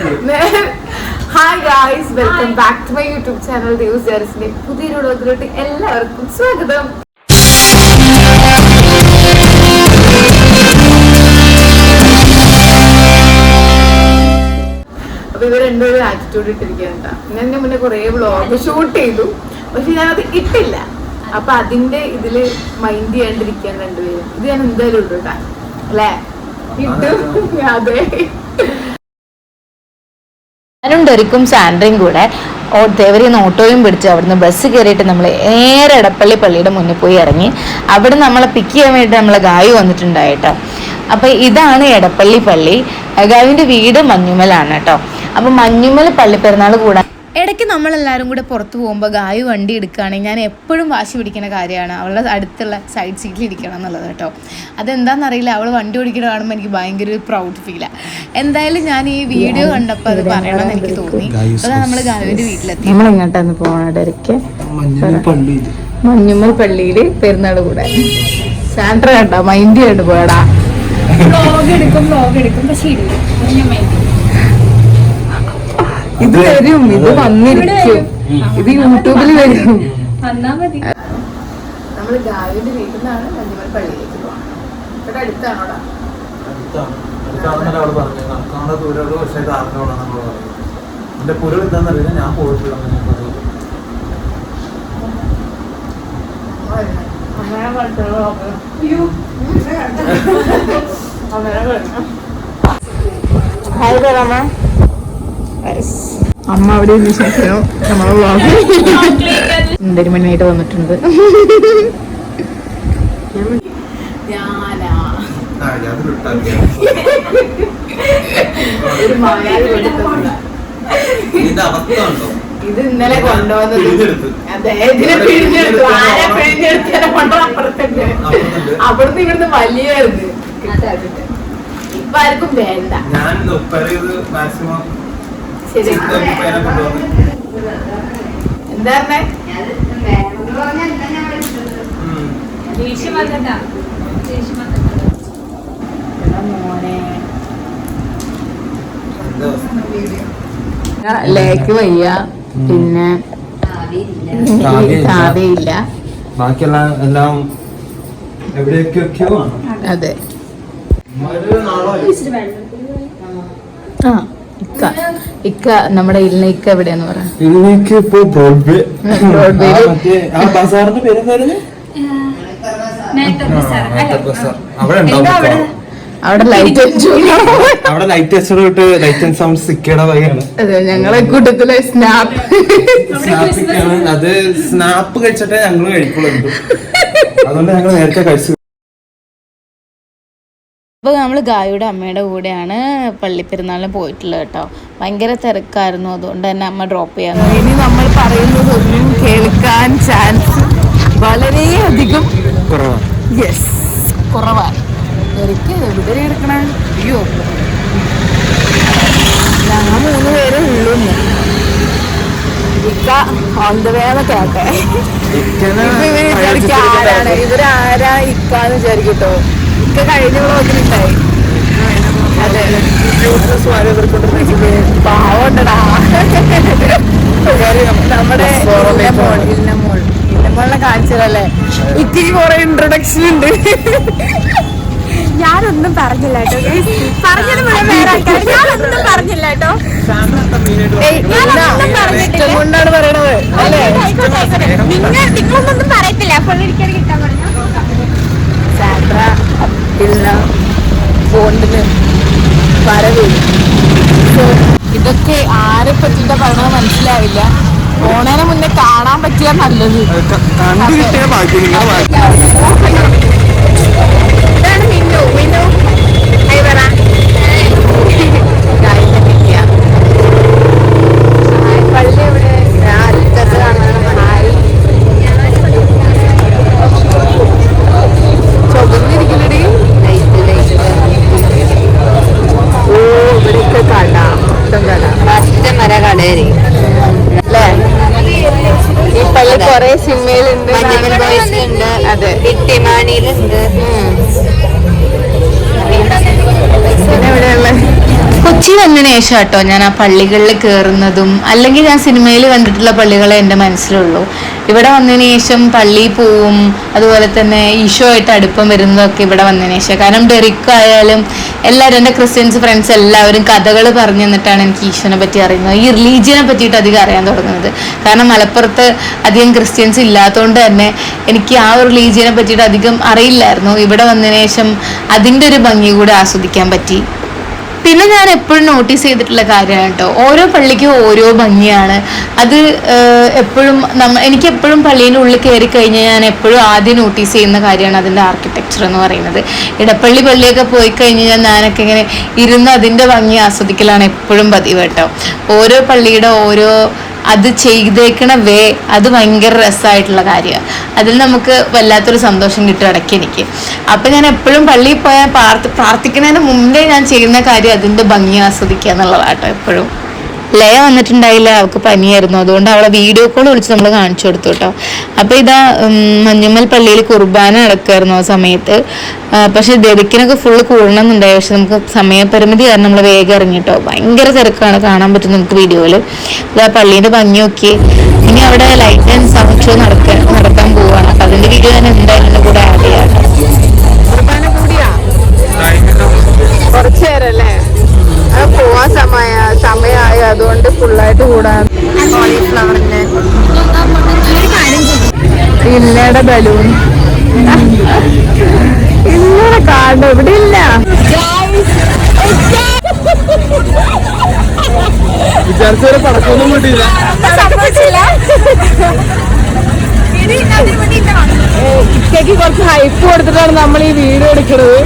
Hi guys, welcome back to my YouTube channel Devs ഡയറീസിന്റെ പുതിയൊരു വ്ളോഗിലോട്ട് എല്ലാവർക്കും സ്വാഗതം. അപ്പൊ ഇവർ രണ്ടുപേരും ആറ്റിറ്റ്യൂഡ് ഇട്ടിരിക്കുകയാണ്. ഞാൻ ഇതിന് മുന്നേ കുറെ വ്ളോഗ് ഷൂട്ട് ചെയ്തു, പക്ഷെ ഞാനത് ഇട്ടില്ല. അപ്പൊ അതിന്റെ ഇതില് മൈൻഡ് ചെയ്യാണ്ടിരിക്കാൻ രണ്ടുപേരും. ഇത് ഞാൻ എന്തായാലും ഇട്ടു അല്ലേ? ഇട്ടു. അതെ, ഞാനും ഡെറിക്കും സാൻഡ്രയും കൂടെ ദേവരിന്ന് ഓട്ടോയും പിടിച്ച് അവിടുന്ന് ബസ് കയറിയിട്ട് നമ്മൾ നേരെ എടപ്പള്ളി പള്ളിയുടെ മുന്നിൽ പോയി ഇറങ്ങി. അവിടെ നമ്മളെ പിക്ക് ചെയ്യാൻ വേണ്ടി നമ്മളെ ഗായു വന്നിട്ടുണ്ടായിട്ടോ. അപ്പം ഇതാണ് എടപ്പള്ളി പള്ളി. ഗായുവിൻ്റെ വീട് മഞ്ഞുമലാണ് കേട്ടോ. അപ്പം മഞ്ഞുമൽ പള്ളി പെരുന്നാൾ കൂടാൻ ഇടയ്ക്ക് നമ്മളെല്ലാവരും കൂടെ പുറത്ത് പോകുമ്പോൾ ഗായു വണ്ടി എടുക്കുകയാണെങ്കിൽ ഞാൻ എപ്പോഴും വാശി പിടിക്കുന്ന കാര്യമാണ് അവളുടെ അടുത്തുള്ള സൈഡ് സീറ്റിൽ ഇരിക്കണം എന്നുള്ളത് കേട്ടോ. അതെന്താണെന്നറിയില്ല, അവൾ വണ്ടി ഓടിക്കുന്ന കാണുമ്പോൾ എനിക്ക് ഭയങ്കര ഒരു പ്രൗഡ് ഫീലാണ്. എന്തായാലും ഞാൻ ഈ വീഡിയോ കണ്ടപ്പോൾ അത് പറയണമെന്ന് എനിക്ക് തോന്നി. അതാണ് നമ്മൾ ഗായുവിൻ്റെ വീട്ടിലെത്തി. നമ്മൾ ഇങ്ങോട്ടാണ് പോകണം ഇടയ്ക്ക് മഞ്ഞുമൽ പള്ളിയിൽ പെരുന്നാൾ കൂടെ. സാൻഡ്ര കണ്ടോ മൈൻഡ് കണ്ട് പോയടാ. വ്ലോഗ് എടുക്കും പക്ഷേ ഇത് വരും, ഇത് വന്നിരിക്കും, ഇത് യൂട്യൂബിൽ വരും. നമ്മള് ഗായുവിന്റെ വീട്ടിൽ നിന്നാണ് മഞ്ഞുമൽ പള്ളിയിലേക്ക് പോകാം. ഇവിടെ അടുത്താണോടാ? ഞാൻ പോയിട്ടില്ല. അമ്മ അവിടെ ശേഷം നമ്മളെ വ്ളോഗ് 9 മണിയായിട്ട് വന്നിട്ടുണ്ട്. ഇത് ഇന്നലെ കൊണ്ടുവന്നത്. അതെ, ഇതിനെ പിഴിഞ്ഞെടുത്തു. ആരെ പിഴിഞ്ഞെടുത്തതിനെ കൊണ്ടോ അപ്പുറത്തുണ്ട്. അവിടുന്ന് ഇവിടുന്ന് വലിയായിരുന്നു. ഇപ്പൊ ആർക്കും വേണ്ട. എന്താ ലേക്ക് വയ്യ, പിന്നെ ചാവയില്ല, ബാക്കിയെല്ലാം എല്ലാം എവിടെയൊക്കെയോ. അതെ, ഇക്ക നമ്മുടെ ഇക്ക എവിടെയാന്ന് പറയാ. അവിടെ ലൈറ്റ് ലൈറ്റ് സൗണ്ട് സിക്കയുടെ വകയാണ്. അതെ, ഞങ്ങളെ കൂട്ടത്തിലെ സ്നാപ്പ് അത് സ്നാപ്പ് കഴിച്ചിട്ടേ ഞങ്ങള് കഴിക്കുള്ളൂ. അതുകൊണ്ട് ഞങ്ങൾ നേരത്തെ കഴിച്ചു. അപ്പോൾ നമ്മൾ ഗായുടെ അമ്മയുടെ കൂടെയാണ് പള്ളിപ്പെരുന്നാളിന് പോയിട്ടുള്ളത് കേട്ടോ. ഭയങ്കര തിരക്കായിരുന്നു, അതുകൊണ്ട് തന്നെ അമ്മ ഡ്രോപ്പ് ചെയ്യാൻ. ഇനി നമ്മൾ പറയുന്നതൊന്നും കേൾക്കാൻ ചാൻസ് വളരെയധികം കുറവാണ്. യെസ്, കുറവാണ്. എനിക്ക് എവിടെ എടുക്കണ? അയ്യോ, ഞങ്ങൾ 3 പേരേ ഉള്ളൂ. ഇക്ക ഓൺ ദ വേ കേട്ടെ. ആരാണ് ഇവരാരാ ഇക്കാന്ന് വിചാരിക്കട്ടോ. ഇക്ക കഴിഞ്ഞ വ്ളോഗിലുണ്ടായി. അതെ, പാവണ്ടടാ. നമ്മുടെ ഇല്ലമോളിനെ കാണിച്ചതല്ലേ. ഇത്തിരി കുറെ ഇൻട്രൊഡക്ഷൻ ഉണ്ട്. ഞാനൊന്നും പറഞ്ഞില്ല കേട്ടോ. പറഞ്ഞത് മുഴുവൻ വേറെ ആൾക്കാർ. ഞാനൊന്നും പറഞ്ഞില്ല കേട്ടോ. കൊണ്ടാണ് പറയണത് അല്ലേ? നിങ്ങളൊന്നും പറയത്തില്ല. അപ്പോൾ എനിക്കത് കിട്ടാൻ പറഞ്ഞു. സാൻഡ്ര അപ്പില്ല ബോണ്ടിന് വരവ്. ഇതൊക്കെ ആരെ പറ്റിയിട്ട് പറയണത് മനസ്സിലാവില്ല. ഓണേനെ മുന്നേ കാണാൻ പറ്റിയ നല്ലത്. ഇതാണ് മിന്നു. മിന്നു ഹായ് പറ. പള്ളി എവിടെ? അറ്റത്ത് കാണാൻ. ഹായ്. ചൊവന്നിരിക്കണടി. ഓ, ഇവിടെയൊക്കെ കട, മൊത്തം കട. മര കടയേരി അല്ലേ? ഈ പള്ളി കൊറേ സിനിമയിലുണ്ട്. അതെ, കിട്ടിമാണിയിലുണ്ട്. പിന്നെ എവിടെയുള്ള കൊച്ചി വന്നതിന് ശേഷം കേട്ടോ ഞാൻ ആ പള്ളികളിൽ കയറുന്നതും, അല്ലെങ്കിൽ ഞാൻ സിനിമയിൽ കണ്ടിട്ടുള്ള പള്ളികളെ എൻ്റെ മനസ്സിലുള്ളൂ. ഇവിടെ വന്നതിന് ശേഷം പള്ളിയിൽ പോവും, അതുപോലെ തന്നെ ഈശോ ആയിട്ട് അടുപ്പം വരുന്നതൊക്കെ ഇവിടെ വന്നതിന് ശേഷം. കാരണം ഡെറിക് ആയാലും എല്ലാവരും എൻ്റെ ക്രിസ്ത്യൻസ് ഫ്രണ്ട്സ് എല്ലാവരും കഥകൾ പറഞ്ഞു തന്നിട്ടാണ് എനിക്ക് ഈശോനെ പറ്റി അറിയുന്നത്, ഈ റിലീജിയനെ പറ്റിയിട്ട് അധികം അറിയാൻ തുടങ്ങുന്നത്. കാരണം മലപ്പുറത്ത് അധികം ക്രിസ്ത്യൻസ് ഇല്ലാത്തതുകൊണ്ട് തന്നെ എനിക്ക് ആ ഒരു റിലീജിയനെ പറ്റിയിട്ട് അധികം അറിയില്ലായിരുന്നു. ഇവിടെ വന്നതിന് ശേഷം അതിൻ്റെ ഒരു ഭംഗി കൂടെ ആസ്വദിക്കാൻ പറ്റി. പിന്നെ ഞാൻ എപ്പോഴും നോട്ടീസ് ചെയ്തിട്ടുള്ള കാര്യമാണ് കേട്ടോ, ഓരോ പള്ളിക്കും ഓരോ ഭംഗിയാണ്. അത് എപ്പോഴും എനിക്ക് എപ്പോഴും പള്ളീൻ്റെ ഉള്ളിൽ കയറി കഴിഞ്ഞാൽ ഞാൻ എപ്പോഴും ആദ്യം നോട്ടീസ് ചെയ്യുന്ന കാര്യമാണ് അതിൻ്റെ ആർക്കിടെക്ചർ എന്ന് പറയുന്നത്. ഇടപ്പള്ളി പള്ളിയൊക്കെ പോയി കഴിഞ്ഞാൽ ഞാനൊക്കെ ഇങ്ങനെ ഇരുന്ന് അതിൻ്റെ ഭംഗി ആസ്വദിക്കലാണ് എപ്പോഴും പതിവ് കേട്ടോ. ഓരോ പള്ളിയുടെ ഓരോ അത് ചെയ്തേക്കണ അത് ഭയങ്കര രസമായിട്ടുള്ള കാര്യമാണ്. അതിൽ നമുക്ക് വല്ലാത്തൊരു സന്തോഷം കിട്ടും ഇടയ്ക്ക് എനിക്ക്. അപ്പം ഞാൻ എപ്പോഴും പള്ളിയിൽ പോയാൽ പ്രാർത്ഥിക്കുന്നതിന് മുമ്പേ ഞാൻ ചെയ്യുന്ന കാര്യം അതിൻ്റെ ഭംഗി ആസ്വദിക്കുക എന്നുള്ളതാട്ടോ എപ്പോഴും. ലയ വന്നിട്ടുണ്ടായില്ല, അവൾക്ക് പനിയായിരുന്നു, അതുകൊണ്ട് അവളെ വീഡിയോ കോൾ വിളിച്ച് നമ്മൾ കാണിച്ചു കൊടുത്തു കേട്ടോ. അപ്പോൾ ഇതാ മഞ്ഞുമ്മൽ പള്ളിയിൽ കുർബാന നടക്കുമായിരുന്നു ആ സമയത്ത്. പക്ഷെ ദരിക്കിനൊക്കെ ഫുള്ള് കൂടണമെന്നുണ്ടായി, പക്ഷെ നമുക്ക് സമയപരിമിതി കാരണം നമ്മൾ വേഗം ഇറങ്ങിട്ടോ. ഭയങ്കര തിരക്കാണ്, കാണാൻ പറ്റും നമുക്ക് വീഡിയോയിൽ. ഇതാ പള്ളീൻ്റെ ഭംഗിയൊക്കെ. ഇനി അവിടെ ലൈറ്റ് ആൻഡ് സൗണ്ട് ഷോ നടക്കാൻ പോവുകയാണ്. അപ്പം അതിൻ്റെ വീഡിയോ ഞാൻ എന്തായാലും കൂടെ ആഡ് ചെയ്യാം. കുറച്ചു നേരല്ലേ പോവാൻ സമയമായി, അതുകൊണ്ട് ഫുള്ളായിട്ട് കൂടാൻ. കോളിഫ്ലവറിന്റെ ഇല്ലയുടെ ബലൂൺ ഇല്ലയുടെ കാർഡ് ഇവിടെ ഇല്ല. വിചാരിച്ചവരെ പടക്കൊന്നും കിട്ടിയില്ല. ഇക്കയ്ക്ക് കുറച്ച് ഹൈപ്പ് കൊടുത്തിട്ടാണ് നമ്മൾ ഈ വീഡിയോ എടുക്കുന്നത്.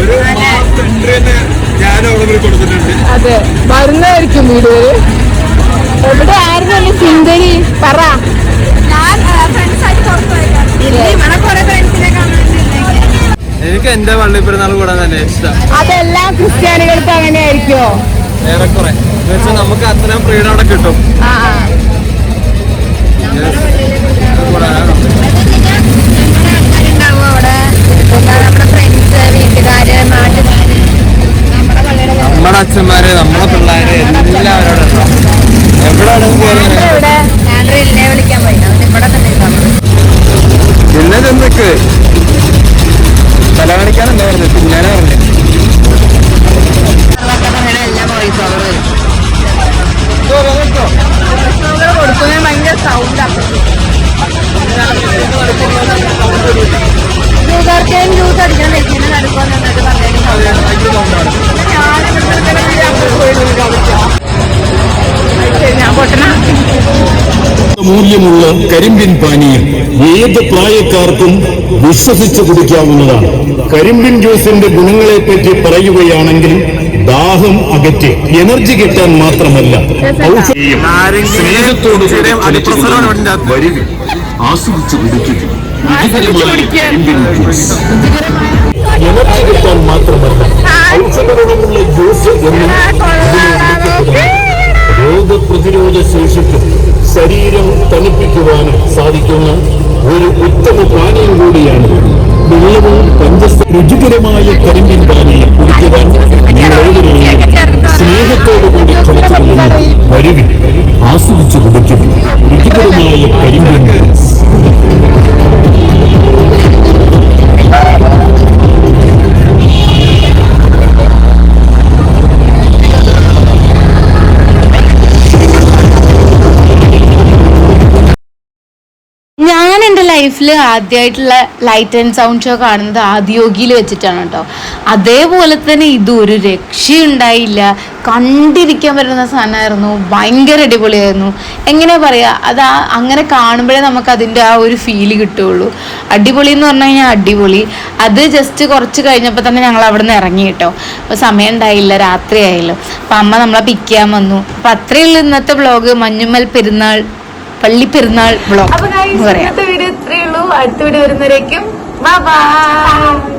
അതെ, വരുന്നതായിരിക്കും വീഡിയോ. എവിടെ ആയിരുന്നു സുന്ദരി പറ. എനിക്ക് എന്റെ പള്ളി പെരുന്നാൾ കൂടാൻ തന്നെ ഇഷ്ടം. അതെല്ലാം ക്രിസ്ത്യാനികൾക്ക് അങ്ങനെ ആയിരിക്കോ? ഏറെക്കുറെ നമുക്ക് അത്രയും ഫ്രീഡം അവിടെ കിട്ടും. നമ്മുടെ അച്ഛന്മാര്, നമ്മളെ പിള്ളേര് എല്ലാവരോടും ഉണ്ടാവും. പിന്നെ ചെന്നക്ക് തല കാണിക്കാനെന്താ പറഞ്ഞത്, ഞാനാ പറഞ്ഞത്. കൊടുക്കുന്നത് ഭയങ്കര സൗണ്ടാണ്. ജ്യൂസ് അടിക്കാൻ വെക്കുന്ന നടക്കുമെന്നൊക്കെ ഞാൻ പൊട്ടണ. മൂല്യമുള്ള കരിമ്പിൻ പാനീയം ഏത് പ്രായക്കാർക്കും വിശ്വസിച്ച് കുടിക്കാവുന്നതാണ്. കരിമ്പിൻ ജ്യൂസിന്റെ ഗുണങ്ങളെ പറ്റി പറയുകയാണെങ്കിൽ ദാഹം അകറ്റി എനർജി കിട്ടാൻ മാത്രമല്ല സ്നേഹത്തോട് വരുവിൻ, ആസ്വദിച്ച് കുടിക്കുക. എനർജി കിട്ടാൻ മാത്രമല്ല ഔഷധഗുണമുള്ള ജ്യൂസ് എന്നും രോഗപ്രതിരോധ ശേഷിക്കും ശരീരം തണുപ്പിക്കുവാനും സാധിക്കുന്ന ഒരു ഉത്തമ പാനീയം കൂടിയാണ്. വെള്ളവും രുചികരമായ കരിമ്പിൻ പാനീയം കുടിക്കുവാൻ സ്നേഹത്തോടുകൂടി ക്ഷണിച്ചുകൊള്ളുന്നു. വരുവിൻ, ആസ്വദിച്ചു കുടിക്കും രുചികരമായ കരിമ്പിൻ. ഞാൻ എൻ്റെ ലൈഫിൽ ആദ്യമായിട്ടുള്ള ലൈറ്റ് ആൻഡ് സൗണ്ട് ഷോ കാണുന്നത് ആദിയോഗിയിൽ വെച്ചിട്ടാണ് കേട്ടോ. അതേപോലെ തന്നെ ഇതൊരു രക്ഷയുണ്ടായില്ല, കണ്ടിരിക്കാൻ പറ്റുന്ന സാധനമായിരുന്നു. ഭയങ്കര അടിപൊളിയായിരുന്നു. എങ്ങനെ പറയുക, അത് അങ്ങനെ കാണുമ്പോഴേ നമുക്ക് അതിൻ്റെ ആ ഒരു ഫീല് കിട്ടുകയുള്ളൂ. അടിപൊളി എന്ന് പറഞ്ഞു കഴിഞ്ഞാൽ അടിപൊളി. അത് ജസ്റ്റ് കുറച്ച് കഴിഞ്ഞപ്പോൾ തന്നെ ഞങ്ങൾ അവിടെ നിന്ന് ഇറങ്ങി കേട്ടോ. അപ്പോൾ സമയം ഉണ്ടായില്ല, രാത്രിയായല്ലോ. അപ്പം അമ്മ നമ്മളെ പിക്ക് ചെയ്യാൻ വന്നു. അപ്പം അത്രയുള്ള ഇന്നത്തെ വ്ളോഗ് മഞ്ഞുമ്മൽ പെരുന്നാൾ പള്ളി പെരുന്നാൾ വ്ളോഗ് എന്ന് പറയാം. അടുത്ത വീഡിയോ ഇത്രയേ ഉള്ളൂ. അടുത്ത വീഡിയോ വരുന്നവരേക്കും ബൈ ബൈ.